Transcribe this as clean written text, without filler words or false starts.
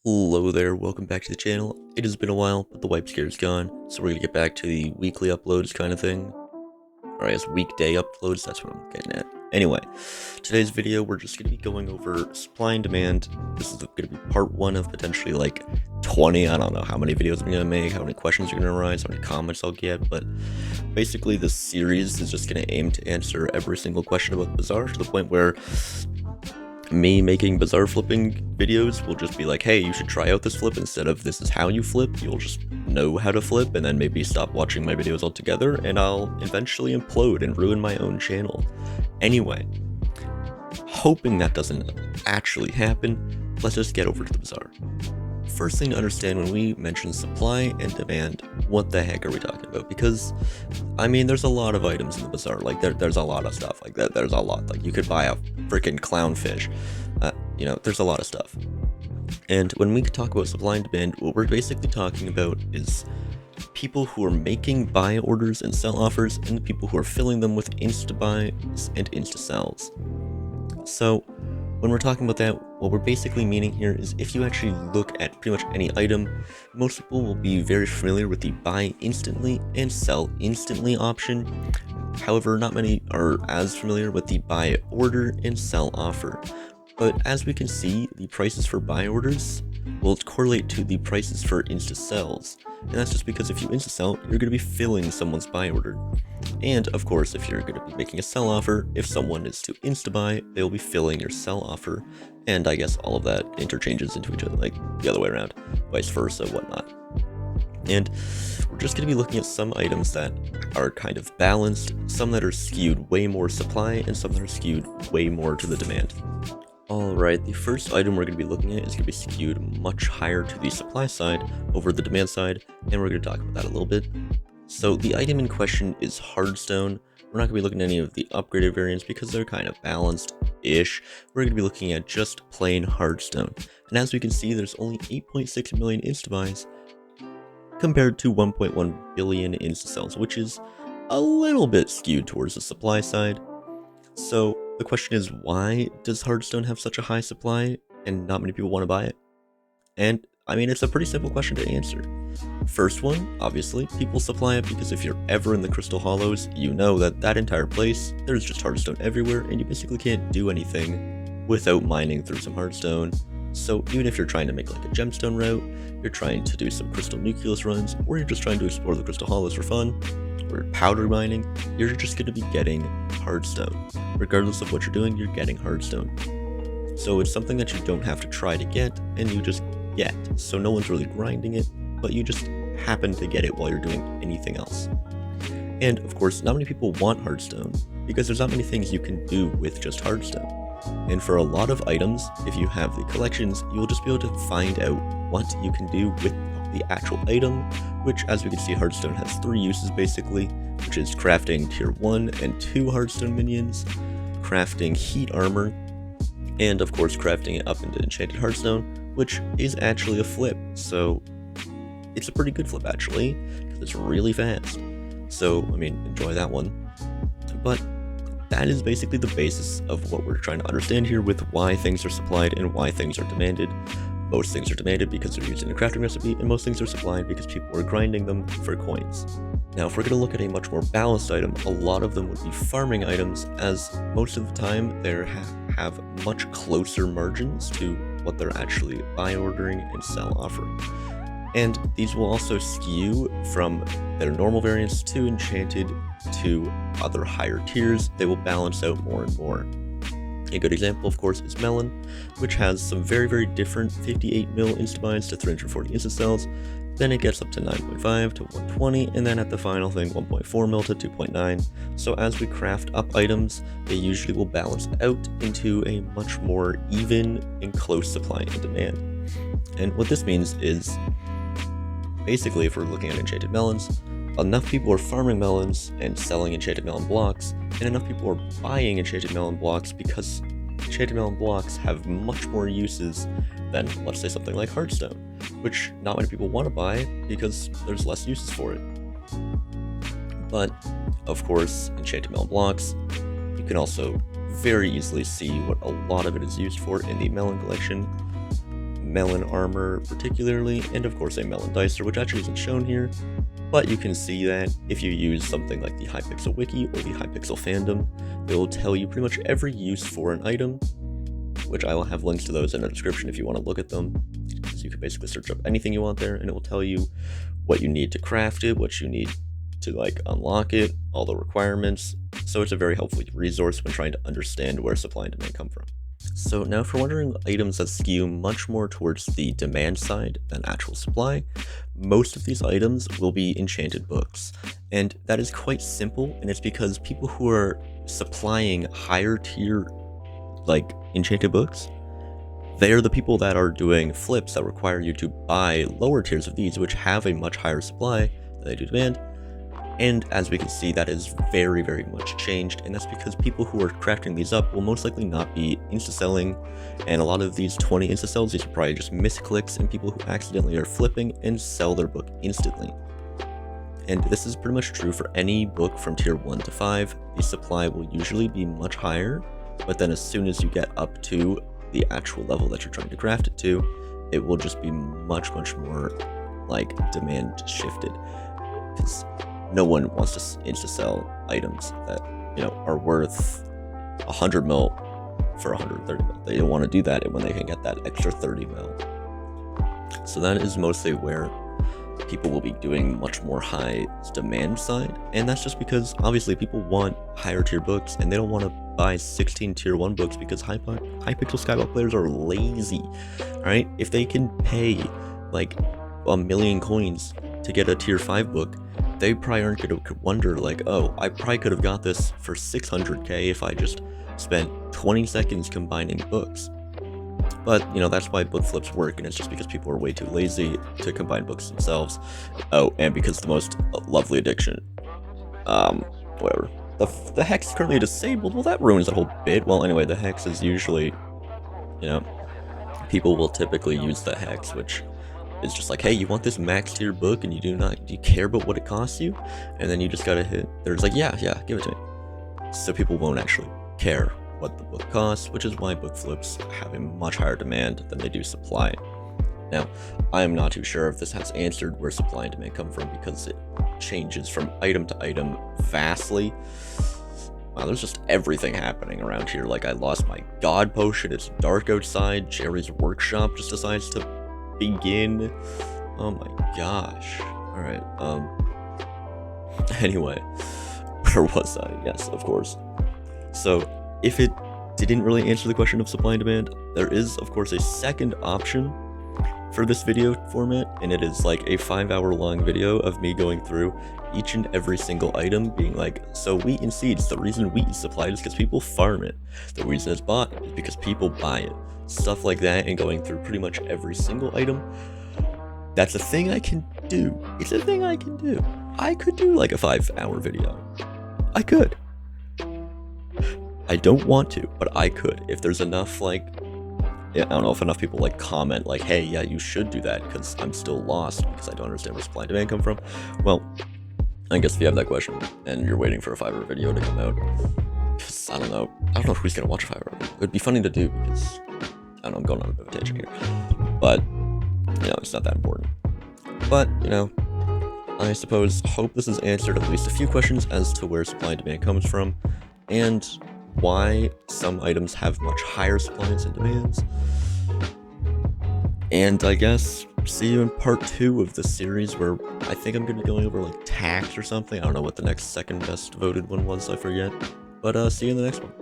Hello there, welcome back to the channel. It has been a while, but the wipe scare is gone, so we're gonna get back to the weekly uploads kind of thing. Or I guess weekday uploads, that's what I'm getting at. Anyway, today's video, we're just gonna be going over supply and demand. This is gonna be part 1 of potentially like 20, I don't know how many videos I'm gonna make, how many questions are gonna arise, how many comments I'll get, but basically this series is just gonna aim to answer every single question about Bazaar to the point where me making Bazaar flipping videos will just be like, hey, you should try out this flip instead of this is how you flip. You'll just know how to flip and then maybe stop watching my videos altogether, and I'll eventually implode and ruin my own channel. Anyway, hoping that doesn't actually happen, let's just get over to the Bazaar. First thing to understand when we mention supply and demand, what the heck are we talking about? Because, I mean, there's a lot of items in the Bazaar, like there's a lot of stuff like that. There's a lot, like you could buy a freaking clownfish, there's a lot of stuff. And when we talk about supply and demand, what we're basically talking about is people who are making buy orders and sell offers, and the people who are filling them with insta buys and insta sells. So when we're talking about that, what we're basically meaning here is if you actually look at pretty much any item, most people will be very familiar with the buy instantly and sell instantly option. However, not many are as familiar with the buy order and sell offer. But as we can see, the prices for buy orders will correlate to the prices for insta sells. And that's just because if you insta sell, you're going to be filling someone's buy order. And of course, if you're going to be making a sell offer, if someone is to insta buy, they'll be filling your sell offer. And I guess all of that interchanges into each other, like the other way around, vice versa, whatnot. And we're just going to be looking at some items that are kind of balanced, some that are skewed way more supply, and some that are skewed way more to the demand. Alright, the first item we're going to be looking at is going to be skewed much higher to the supply side over the demand side, and we're going to talk about that a little bit. So the item in question is hardstone. We're not going to be looking at any of the upgraded variants because they're kind of balanced-ish. We're going to be looking at just plain hardstone. And as we can see, there's only 8.6 million insta-buys compared to 1.1 billion insta-sells, which is a little bit skewed towards the supply side. So the question is, why does hardstone have such a high supply and not many people want to buy it? And I mean, it's a pretty simple question to answer. First one, obviously, people supply it because if you're ever in the Crystal Hollows, you know that that entire place, there's just hardstone everywhere, and you basically can't do anything without mining through some hardstone. So even if you're trying to make like a gemstone route, you're trying to do some crystal nucleus runs, or you're just trying to explore the Crystal Hollows for fun, or powder mining, you're just going to be getting hardstone. Regardless of what you're doing, you're getting hardstone. So it's something that you don't have to try to get, and you just get. So no one's really grinding it, but you just happen to get it while you're doing anything else. And of course, not many people want hardstone, because there's not many things you can do with just hardstone. And for a lot of items, if you have the collections, you'll just be able to find out what you can do with the actual item, which, as we can see, hardstone has 3 uses basically, which is crafting tier 1 and 2 hardstone minions, crafting heat armor, and of course crafting it up into enchanted hardstone, which is actually a flip. So it's a pretty good flip actually, because it's really fast. So I mean, enjoy that one. But that is basically the basis of what we're trying to understand here with why things are supplied and why things are demanded. Most things are demanded because they're used in a crafting recipe, and most things are supplied because people are grinding them for coins. Now, if we're going to look at a much more balanced item, a lot of them would be farming items, as most of the time they have much closer margins to what they're actually buy ordering and sell offering. And these will also skew from their normal variants to enchanted to other higher tiers. They will balance out more and more. A good example, of course, is Melon, which has some very, very different 58 mil insta-buys to 340 insta-sells. Then it gets up to 9.5 to 120, and then at the final thing, 1.4 mil to 2.9. So as we craft up items, they usually will balance out into a much more even and close supply and demand. And what this means is, basically, if we're looking at enchanted melons, enough people are farming melons and selling enchanted melon blocks, and enough people are buying enchanted melon blocks because enchanted melon blocks have much more uses than, let's say, something like hardstone, which not many people want to buy because there's less uses for it. But, of course, enchanted melon blocks, you can also very easily see what a lot of it is used for in the melon collection. melon armor particularly, and of course a melon dicer, which actually isn't shown here, but you can see that if you use something like the Hypixel wiki or the Hypixel fandom, it will tell you pretty much every use for an item, which I will have links to those in the description if you want to look at them. So you can basically search up anything you want there, and it will tell you what you need to craft it, what you need to like unlock it, all the requirements. So it's a very helpful resource when trying to understand where supply and demand come from. So now for wondering items that skew much more towards the demand side than actual supply, most of these items will be enchanted books. And that is quite simple, and it's because people who are supplying higher tier like enchanted books, they're the people that are doing flips that require you to buy lower tiers of these, which have a much higher supply than they do demand. And as we can see, that has very, very much changed, and that's because people who are crafting these up will most likely not be insta-selling, and a lot of these 20 insta-sells, these are probably just misclicks and people who accidentally are flipping and sell their book instantly. And this is pretty much true for any book from tier 1 to 5. The supply will usually be much higher, but then as soon as you get up to the actual level that you're trying to craft it to, it will just be much, much more like demand shifted. Because no one wants to insta-sell items that, you know, are worth 100 mil for 130 mil. They don't want to do that when they can get that extra 30 mil. So that is mostly where people will be doing much more high demand side, and that's just because obviously people want higher tier books and they don't want to buy 16 tier 1 books because Hypixel Skyblock players are lazy. Alright, if they can pay like 1 million coins to get a tier 5 book, they probably aren't going to wonder like, oh, I probably could have got this for 600k if I just spent 20 seconds combining books. But, you know, that's why book flips work, and it's just because people are way too lazy to combine books themselves. Oh, and because the most lovely addiction, whatever. The hex is currently disabled. Well, that ruins the whole bit. Well, anyway, the hex is usually, you know, people will typically use the hex, which is just like, hey, you want this max tier book and do you care about what it costs you? And then you just gotta hit, there's like, yeah, give it to me. So people won't actually care what the book costs, which is why book flips have a much higher demand than they do supply. Now, I am not too sure if this has answered where supply and demand come from, because it changes from item to item vastly. Wow, there's just everything happening around here. Like, I lost my god potion, it's dark outside, Jerry's workshop just decides to begin. Oh my gosh. Alright, anyway, where was I? Yes, of course. So, if it didn't really answer the question of supply and demand, there is, of course, a second option for this video format, and it is like a 5-hour long video of me going through each and every single item, being like, so wheat and seeds, the reason wheat is supplied is because people farm it. The reason it's bought is because people buy it. Stuff like that, and going through pretty much every single item. That's a thing I can do. It's a thing I can do. I could do like a 5-hour video. I could. I don't want to, but I could. If there's enough, like, yeah, I don't know if enough people like comment like, hey, yeah, you should do that, because I'm still lost because I don't understand where supply and demand come from. Well, I guess if you have that question and you're waiting for a 5-hour video to come out, I don't know who's gonna watch a 5-hour video. It would be funny to do because, I don't know, I'm going on a bit of a tangent here, but, you know, it's not that important. But, you know, I hope this has answered at least a few questions as to where supply and demand comes from, and why some items have much higher supplies and demands. And I guess see you in part 2 of this series, where I think I'm going to be going over like tax or something. I don't know what the next second best voted one was, I forget. But see you in the next one.